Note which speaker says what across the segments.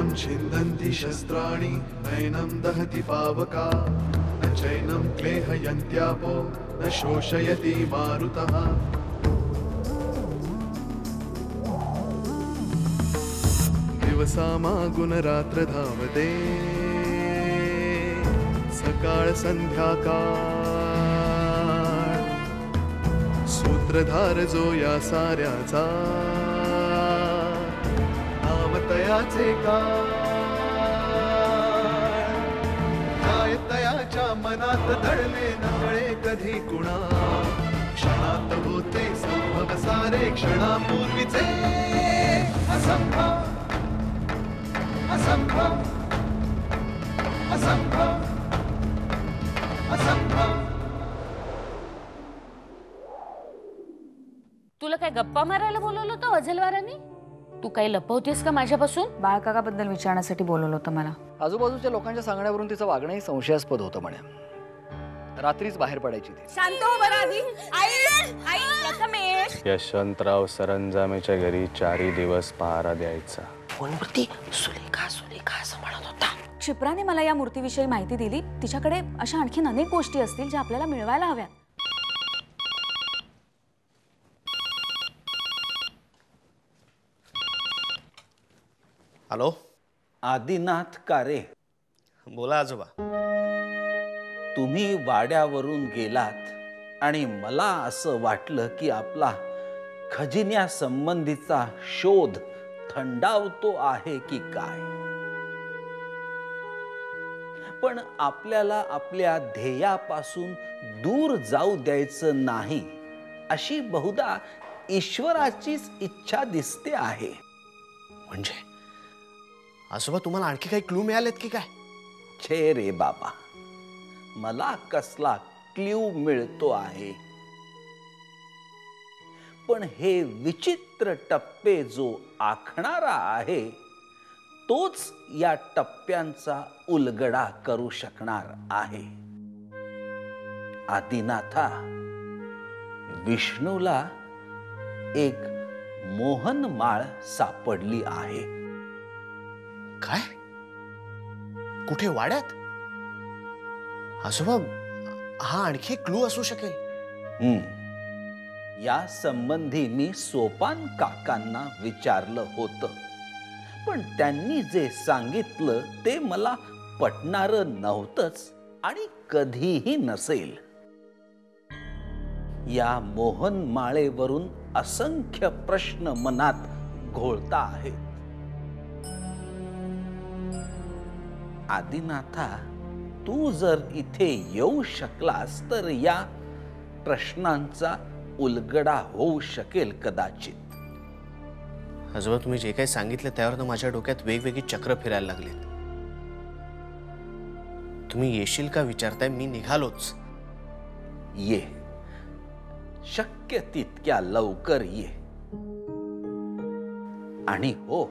Speaker 1: नैनं छिन्दन्ति शस्त्राणि नैनं दहति पावका न चैनं क्लेहयन्त्यापो न शोषयति मारुतः दिवसामागुणरात्र धावते सकाळ संध्याकाळ सूत्रधार जो या साऱ्याचा नामतयाचे काय तयाच्या मनात दडले नकळे कधी कुणा क्षणात होते संभव सारे क्षणापूर्वीचे असंभव असंभव असंभव असंभव.
Speaker 2: तुला काय गप्पा मारायला बोलवलं होतं अझलवारांनी? तू काही लपवतेस का माझ्यापासून?
Speaker 3: बाळकाकाबद्दल विचारण्यासाठी बोलवलं होतं मला.
Speaker 4: आजूबाजूच्या लोकांच्या सांगण्यावरून तिचं वागणंही संशयास्पद होतं म्हणे. रात्रीच बाहेर पडायची ती.
Speaker 2: शांत हो बरं आधी. आई आई प्रथमेश.
Speaker 5: यशवंतराव सरंजामेच्या घरी 4 दिवस पहारा द्यायचा.
Speaker 6: फोनवरती सुलेखा सुलेखा असं म्हणत होता.
Speaker 3: क्षिप्राने मला या मूर्तीविषयी माहिती दिली. तिच्याकडे अशा आणखीन अनेक गोष्टी असतील ज्या आपल्याला मिळवायला हव्यात.
Speaker 7: हॅलो,
Speaker 8: आदिनाथ कारे.
Speaker 7: बोला आजोबा.
Speaker 8: तुम्ही वाड्यावरून गेलात आणि मला असं वाटलं की आपला खजिन्या संबंधीचा शोध थंडावतो आहे की काय. पण आपल्याला आपल्या ध्येयापासून दूर जाऊ द्यायचं नाही अशी बहुधा ईश्वराचीच इच्छा दिसते आहे.
Speaker 7: म्हणजे आजोबा तुम्हाला आणखी काही क्लू मिळालेत की काय?
Speaker 8: छे रे बाबा, मला कसला क्ल्यू मिळतो आहे. पण हे विचित्र टप्पे जो आखणारा आहे तोच या टप्प्यांचा उलगडा करू शकणार आहे. आदिनाथा, विष्णूला एक मोहनमाळ सापडली आहे.
Speaker 7: काय? कुठे? वाड्यात? आजोबा, हा आणखी क्लू असू शकेल.
Speaker 8: या संबंधी मी सोपान काकांना विचारलं होतं, पण त्यांनी जे सांगितलं ते मला पटणारं नव्हतंच आणि कधीही नसेल. या मोहनमाळेवरून असंख्य प्रश्न मनात घोळता आहेत. आदिनाथा, तू जर इथे येऊ शकलास तर या प्रश्नांचा उलगडा होऊ शकेल कदाचित.
Speaker 7: आजोबा, तुम्ही जे काही सांगितलं त्यावर माझ्या डोक्यात वेगवेगळी चक्र फिरायला लागलीत. तुम्ही येशील का विचारताय? मी निघालोच.
Speaker 8: ये, शक्य तितक्या लवकर ये. आणि हो,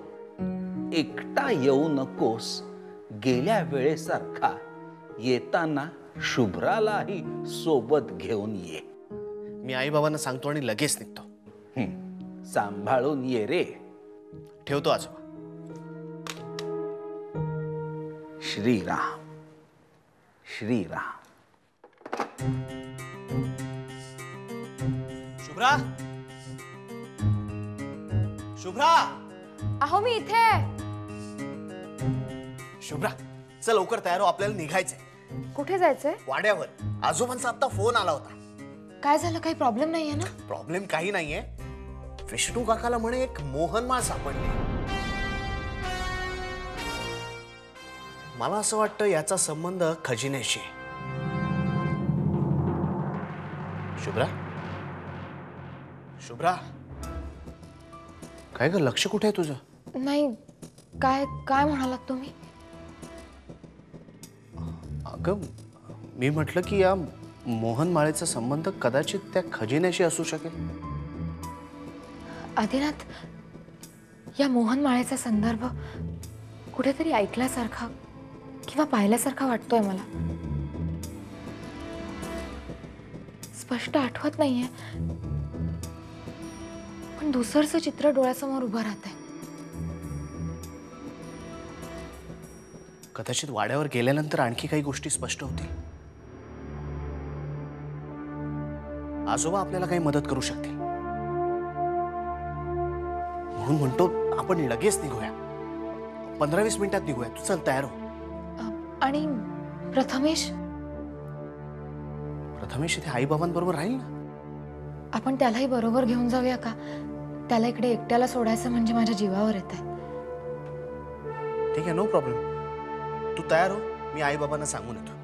Speaker 8: एकटा येऊ नकोस. गेल्या वेळेसारखा येताना शुभ्रालाही सोबत घेऊन ये.
Speaker 7: मी आई बाबांना सांगतो आणि लगेच निघतो.
Speaker 8: सांभाळून ये रे.
Speaker 7: ठेवतो आजोबा.
Speaker 8: श्रीराम श्रीराम.
Speaker 7: शुभ्रा, शुभ्रा.
Speaker 3: अहो, मी इथे.
Speaker 7: शुभ्रा, चल लवकर तयार हो, आपल्याला निघायचंय.
Speaker 3: कुठे जायचंय?
Speaker 7: वाड्यावर. आजोबांचा आता फोन आला होता.
Speaker 3: काय झालं? काही प्रॉब्लेम नाहीये ना?
Speaker 7: प्रॉब्लेम काही नाहीये. विष्णू काकाला म्हणे एक मोहनमाळ सापडली. मला असं वाटतं याचा संबंध खजिन्याशी. शुभ्रा, शुभ्रा, काय ग, लक्ष कुठे आहे तुझं?
Speaker 3: नाही. काय काय म्हणालात तुम्ही?
Speaker 7: अगं, मी म्हटलं की या मोहनमाळेचा संबंध कदाचित त्या खजिन्याशी असू शकेल.
Speaker 3: आदिनाथ, या मोहनमाळेचा संदर्भ कुठेतरी ऐकल्यासारखा किंवा पाहिल्यासारखा वाटतोय मला. स्पष्ट आठवत नाहीये, पण धुसरचं चित्र डोळ्यासमोर उभं राहतंय.
Speaker 7: कदाचित वाड्यावर गेल्यानंतर आणखी काही गोष्टी स्पष्ट होतील. आजोबा आपल्याला काही मदत करू शकतील. म्हणून म्हणतो आपण लगेच निघूया. 15-20 मिनिटात निघूया. तू चल, तयार हो.
Speaker 6: आणि प्रथमेश
Speaker 7: प्रथमेश इथे आईबाबांबरोबर राहील ना.
Speaker 6: आपण त्यालाही बरोबर घेऊन जाऊया का? त्याला इकडे एकट्याला सोडायचं म्हणजे माझ्या जीवावर येत आहे.
Speaker 7: ठीक आहे, नो प्रॉब्लेम. तू तयार हो, मी आईबाबांना सांगून येतो.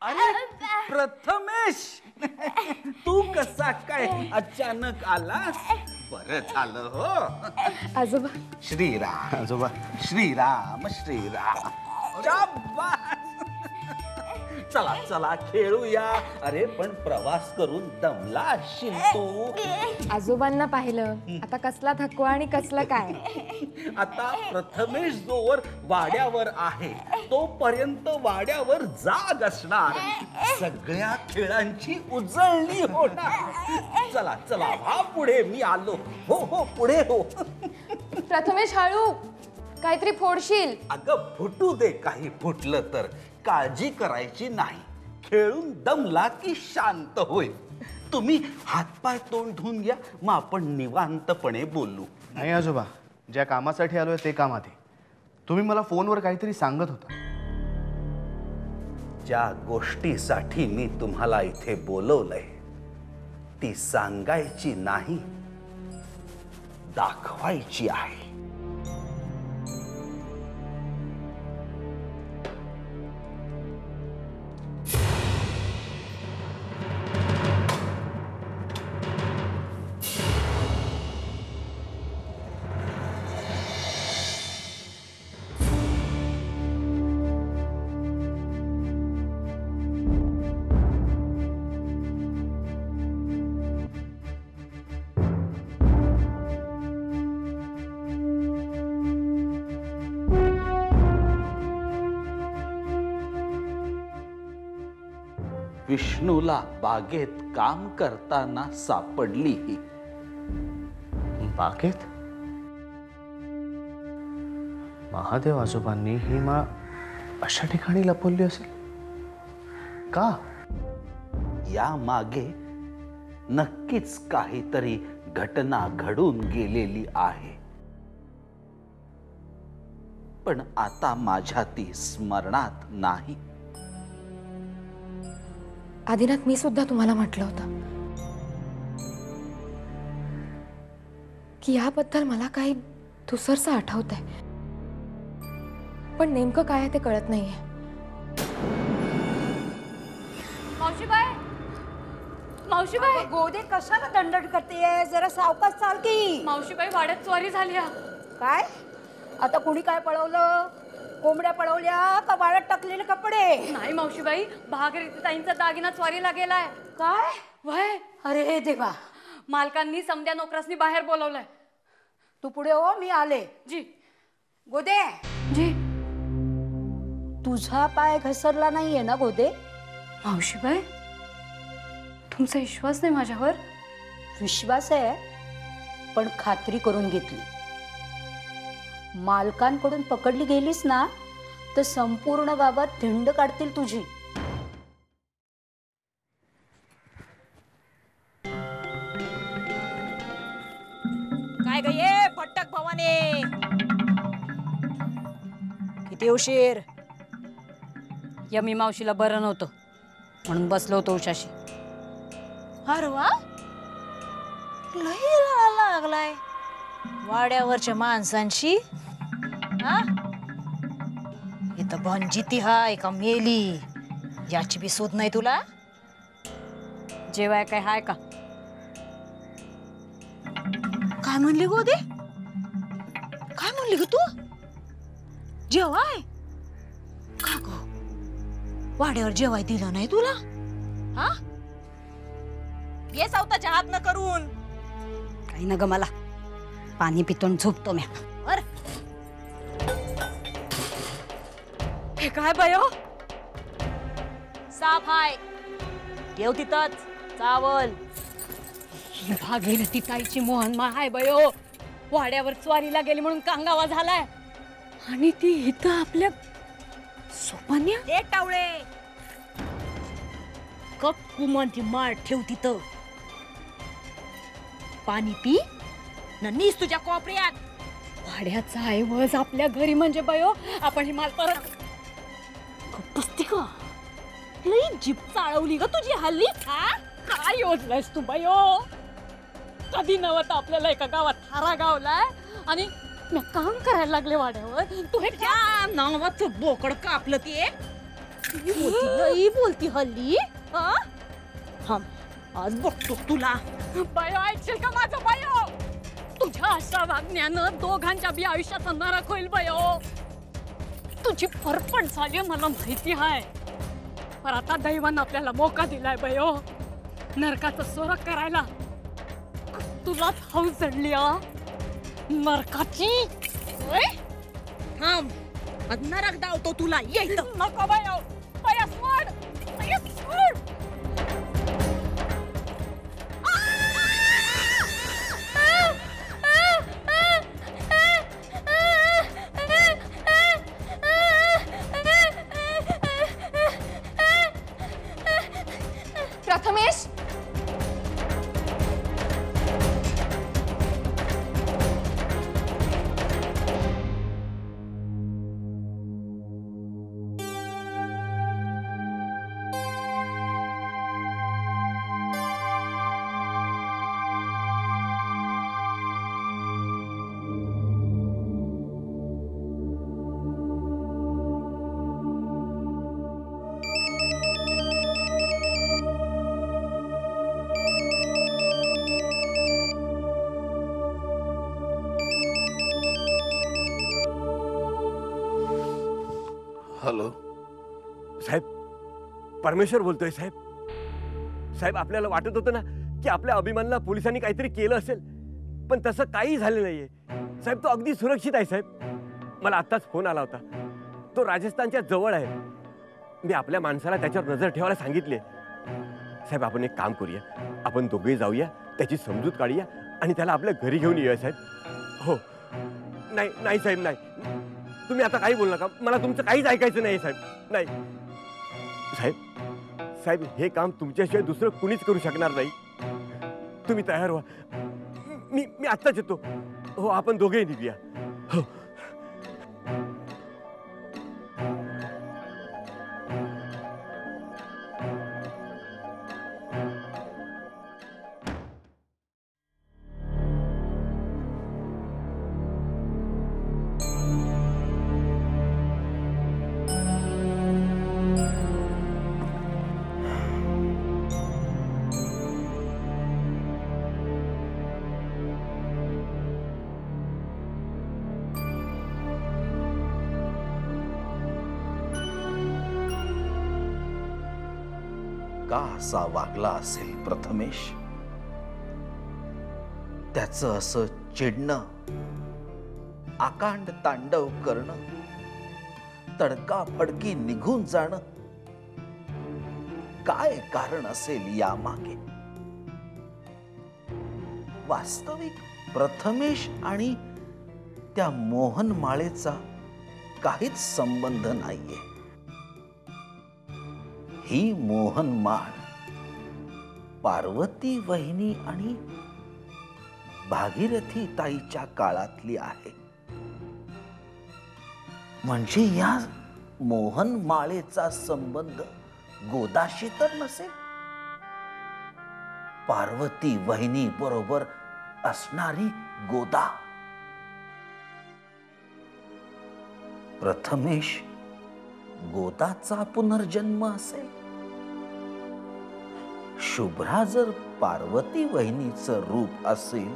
Speaker 8: अरे प्रथमेश, तू कसा काय अचानक आलास? बरं झालं हो.
Speaker 6: आजोबा
Speaker 8: श्रीराम
Speaker 7: आजोबा,
Speaker 8: श्रीराम श्रीराम. शाबास. चला चला खेळूया. अरे पण प्रवास करून दमला असशील तू.
Speaker 6: आजोबांना पाहिलं, आता कसला थकवा आणि कसलं काय.
Speaker 8: आता प्रथमेश जोवर वाड्यावर आहे तोपर्यंत वाड्यावर जाग असणार. सगळ्या खेळांची उजळणी होणार. चला चला, हा पुढे, मी आलो. हो हो, पुढे हो.
Speaker 6: प्रथमेश हळू, काहीतरी फोडशील.
Speaker 8: अगं फुटू दे, काही फुटलं तर. काळजी करायची नाही. खेळून दमला की शांत होईल. तुम्ही हातपाय तोंड धुवून घ्या, मग आपण निवांतपणे बोलू.
Speaker 7: नाही आजोबा, ज्या कामासाठी आलोय ते काम आधी. तुम्ही मला फोनवर काहीतरी सांगत होता.
Speaker 8: ज्या गोष्टीसाठी मी तुम्हाला इथे बोलवलंय ती सांगायची नाही, दाखवायची आहे. विष्णूला बागेत काम करताना सापडली ही.
Speaker 7: बागेत? महादेव आजोबांनी ही माळ अशा ठिकाणी लपवली असेल का?
Speaker 8: या मागे नक्कीच काहीतरी घटना घडून गेलेली आहे, पण आता माझ्या ती स्मरणात नाही.
Speaker 6: आदिनाथ, मी सुद्धा तुम्हाला म्हटलं होतं की याबद्दल मला काही धुसरसं आठवतंय, पण नेमकं काय आहे ते कळत नाहीये.
Speaker 2: मावशीबाई, मावशीबाई.
Speaker 9: गोदे कशाला दंडट करतेय? जरा सावकाश चाल की.
Speaker 2: मावशीबाई, वाड्यात चोरी झाली हा.
Speaker 9: काय? आता कोणी काय पळवलं? कोंबड्या पळवल्या का वाळत टाकलेले कपडे?
Speaker 2: नाही मावशीबाई, भागीरथी ताईंचा दागिना चोरीला गेलाय.
Speaker 9: काय?
Speaker 2: वय,
Speaker 9: अरे देवा.
Speaker 2: मालकांनी समद्या नोकरासनी बाहेर बोलवलंय.
Speaker 9: तू पुढे हो, मी आले.
Speaker 2: जी
Speaker 9: गोदे,
Speaker 2: जी.
Speaker 9: तुझा पाय घसरला नाहीये ना गोदे?
Speaker 2: मावशीबाई, तुमचा विश्वास नाही माझ्यावर?
Speaker 9: विश्वास आहे, पण खात्री करून घेतली. मालकांकडून पकडली गेलीस ना तर संपूर्ण गावात धिंड काढतील तुझी. काय ग ये भट्टक भवाने, किती उशीर?
Speaker 3: यमी मावशीला बरं नव्हतं म्हणून बसलो होतो उशाशी.
Speaker 9: अरे वा, लई रडायला लागलाय वाड्यावरच्या माणसांशी. हा, इथं भंजिती हाय का मेली याची बी शोध नाही तुला?
Speaker 3: जेवाय काय हाय का?
Speaker 9: काय म्हणली गोदे? काय म्हणली ग तू? जेवाय? का ग वाड्यावर जेवाय दिलं नाही तुला? हा, ये सावताच्या हात न करून. काही ना ग मला पाणी पितून झोपतो मी बर.
Speaker 3: हे काय बयो?
Speaker 9: साफ हाय ठेव तिथंच चावल.
Speaker 3: ही भागीरथी ताईची मोहनमाळ हाय बयो. वाड्यावर स्वारीला गेली म्हणून कांगावा झालाय आणि ती इथं आपल्या सोपान्या.
Speaker 9: ए टावळे कप कुमांची माळ ठेव तिथं. पाणी पी नीस तुझ्या कोपऱ्यात.
Speaker 3: वाड्याचा ऐवज आपल्या घरी म्हणजे बयो. आपण ही माल परत
Speaker 9: बसते का लई जीप चाळवली ग तुझी हल्ली.
Speaker 3: हा? काय योजलायस तू बयो? कधी नव्हतं आपल्याला एका गावात हारा गावलाय आणि मी काम करायला लागले वाड्यावर. तू हे
Speaker 9: त्या नावाचं बोकड कापलं ते. लई बोलती हल्ली. हा आज बघतो तुला.
Speaker 3: बायो ऐकशील का माझं बायो? तुझ्या अशा वागण्यानं दोघांच्या बी आयुष्याचा नरक होईल बायो. तुझी फरफट झाली मला माहिती आहे, पण आता दैवानं आपल्याला मोका दिलाय बायो नरकाचं सोरक करायला. तुलाच हौस चढली नरकाची.
Speaker 9: थांब नरक धावतो तुला. ये इथं.
Speaker 3: नको बायो. बाया सोड. बाया सोड.
Speaker 6: प्रथमेश,
Speaker 7: हॅलो
Speaker 10: साहेब, परमेश्वर बोलतोय साहेब. साहेब, आपल्याला वाटत होतं ना की आपल्या अभिमानला पोलिसांनी काहीतरी केलं असेल, पण तसं काही झालं नाहीये साहेब. तो अगदी सुरक्षित आहे साहेब. मला आत्ताच फोन आला होता. तो राजस्थानच्या जवळ आहे. मी आपल्या माणसाला त्याच्यावर नजर ठेवायला सांगितले. साहेब, आपण एक काम करूया. आपण दोघे जाऊया, त्याची समजूत काढूया आणि त्याला आपल्या घरी घेऊन येऊया साहेब. हो. नाही नाही साहेब, नाही. तुम्ही आता काही बोलू नका. मला तुमचं काहीच ऐकायचं नाही साहेब. नाही साहेब. साहेब, हे काम तुमच्याशिवाय दुसरं कुणीच करू शकणार नाही. तुम्ही तयार व्हा. मी आत्ताच येतो. हो, आपण दोघेही निघूया. हो.
Speaker 8: का असा वागला असेल प्रथमेश? त्याचं असं चिडणं, आकांड तांडव करणं, तडकाफडकी निघून जाणं, काय कारण असेल यामागे? वास्तविक प्रथमेश आणि त्या मोहनमाळेचा काहीच संबंध नाहीये. ही मोहनमाळ पार्वती वहिनी आणि भागीरथी ताईच्या काळातली आहे. म्हणजे या मोहनमाळेचा संबंध गोदाशी तर नसेल? पार्वती वहिनी बरोबर असणारी गोदा. प्रथमेश गोदाचा पुनर्जन्म असेल. शुभ्रा जर पार्वती वहिनीचं रूप असेल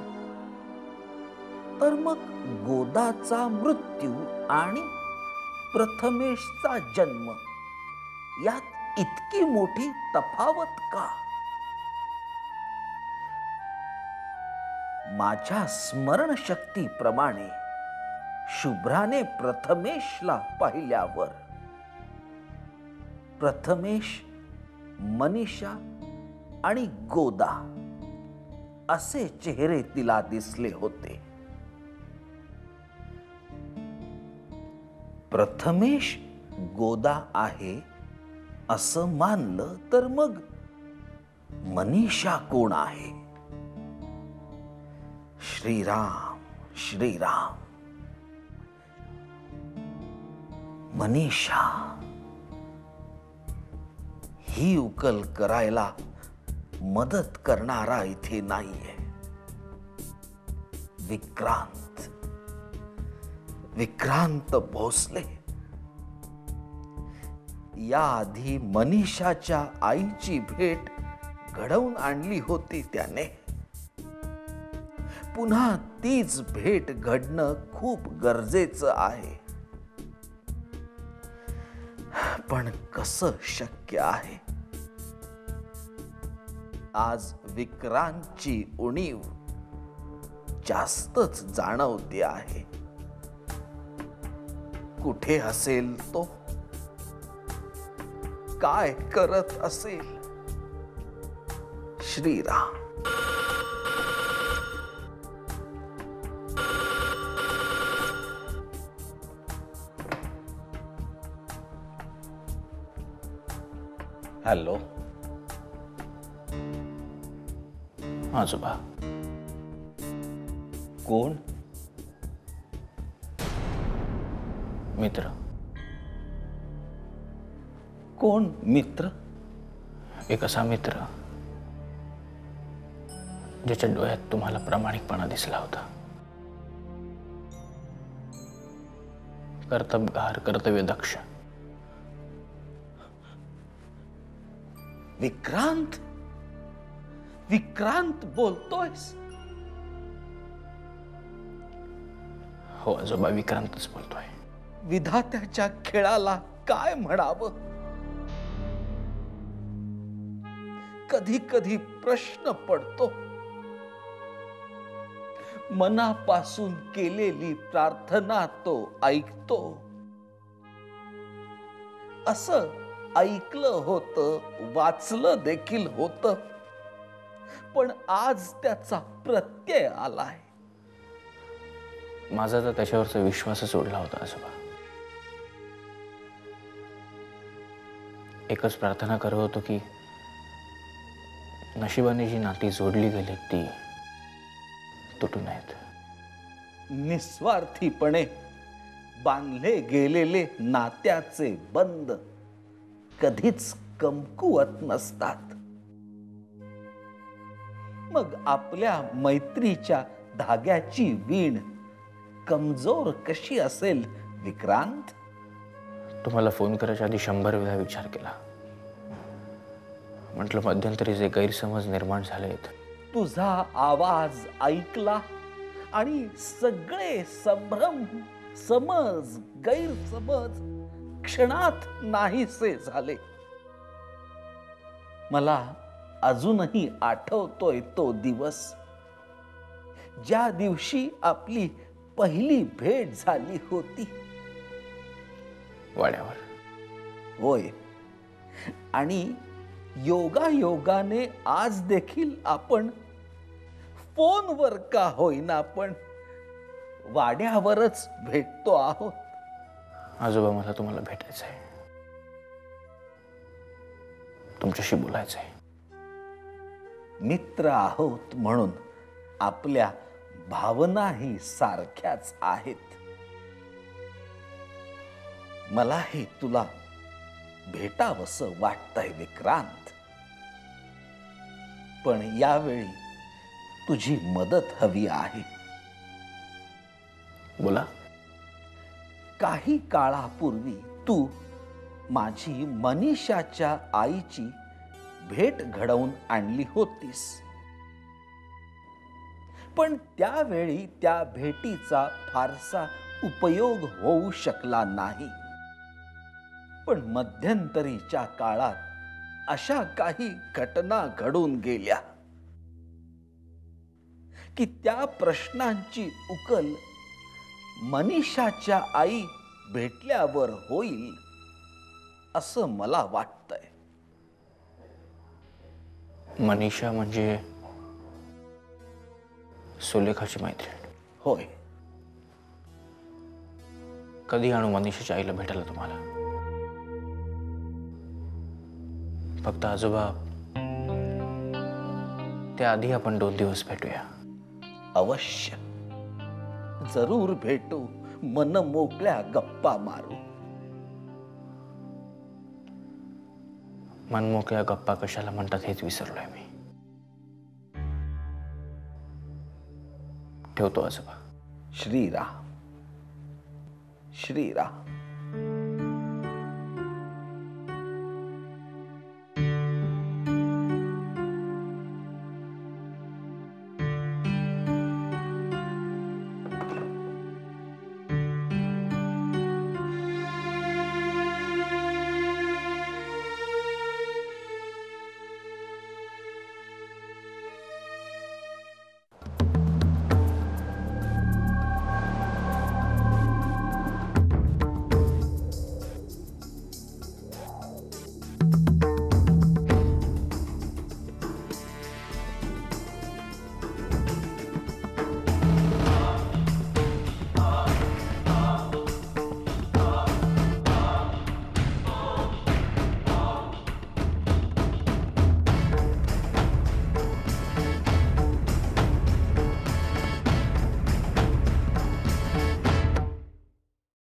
Speaker 8: तर मग गोदाचा मृत्यू आणि प्रथमेशचा जन्म यात इतकी मोठी तफावत का? माझ्या स्मरणशक्तीप्रमाणे शुभ्राने प्रथमेशला पाहिल्यावर प्रथमेश, मनीषा आणि गोदा असे चेहरे तिला दिसले होते. प्रथमेश गोदा आहे असं मानलं तर मग मनीषा कोण आहे? श्रीराम श्रीराम. मनीषा ही उकल करायला मदत करणारा इथे नाहीये. विक्रांत भोसले. याआधी मनीषाच्या आईची भेट घडवून आणली होती त्याने. पुन्हा तीच भेट घडणं खूप गरजेचं आहे. पण कसं शक्य आहे? आज विक्रांतची उणीव जास्तच जाणवते आहे. कुठे असेल तो? काय करत असेल? श्रीराम. हॅलो. आजोबा. कोण? मित्र. कोण मित्र?
Speaker 5: एक असा मित्र ज्याच्या डोळ्यात तुम्हाला प्रामाणिकपणा दिसला होता. कर्तबगार, कर्तव्यदक्ष.
Speaker 8: विक्रांत बोलतोयस?
Speaker 5: हो आजोबा, विक्रांतच बोलतोय.
Speaker 8: विधात्याच्या खेळाला काय म्हणावं? कधी कधी प्रश्न पडतो. मनापासून केलेली प्रार्थना तो ऐकतो. असं ऐकलं होतं, वाचलं देखील होतं, पण आज त्याचा प्रत्यय आलाय.
Speaker 5: माझा तर त्याच्यावरचा विश्वासच सोडला होता आजोबा. एकच प्रार्थना करत होतो की नशिबाने जी नाती जोडली गेली ती तुटू नयेत.
Speaker 8: निस्वार्थीपणे बांधले गेलेले नात्याचे बंध कधीच कमकुवत नसतात. मग आपल्या मैत्रीच्या धाग्याची वीण कमजोर कशी असेल विक्रांत?
Speaker 5: तुम्हाला फोन करायच्या आधी 100 वेळा विचार केला. म्हटलं मध्यंतरी जे गैरसमज निर्माण झालेत.
Speaker 8: तुझा आवाज ऐकला आणि सगळे संभ्रम, समज, गैरसमज क्षणात नाहीसे झाले. मला अजूनही आठवतोय तो दिवस, ज्या दिवशी आपली पहिली भेट झाली होती.
Speaker 5: वाड्यावर.
Speaker 8: होय. आणि योगायोगाने आज देखील आपण फोनवर का होईना पण वाड्यावरच भेटतो आहोत.
Speaker 5: आजोबा, मला तुम्हाला भेटायचं आहे, तुमच्याशी बोलायचं आहे.
Speaker 8: मित्र आहोत म्हणून आपल्या भावनाही सारख्याच आहेत. मलाही तुला भेटावंसं वाटतंय विक्रांत, पण यावेळी तुझी मदत हवी आहे.
Speaker 5: बोला.
Speaker 8: काही काळापूर्वी तू माझी मनीषाच्या आईची भेट घडवून आणली होतीस, पण त्यावेळी त्या भेटीचा फारसा उपयोग होऊ शकला नाही. पण मध्यंतरीच्या काळात अशा काही घटना घडून गेल्या की त्या प्रश्नांची उकल मनीषाच्या आई भेटल्यावर होईल असं मला वाटतंय.
Speaker 5: मनीषा म्हणजे सुलेखाची मैत्रीण?
Speaker 8: होय.
Speaker 5: कधी आणू मनीषाच्या आईला भेटायला तुम्हाला? फक्त आजोबा, त्याआधी आपण 2 दिवस भेटूया.
Speaker 8: अवश्य, जरूर भेटू, मन मोकळ्या गप्पा मारू.
Speaker 5: मनमोकळ्या गप्पा कशाला म्हणतात हेच विसरलोय मी. ठेवतो आजोबा.
Speaker 8: श्रीराम श्रीराम.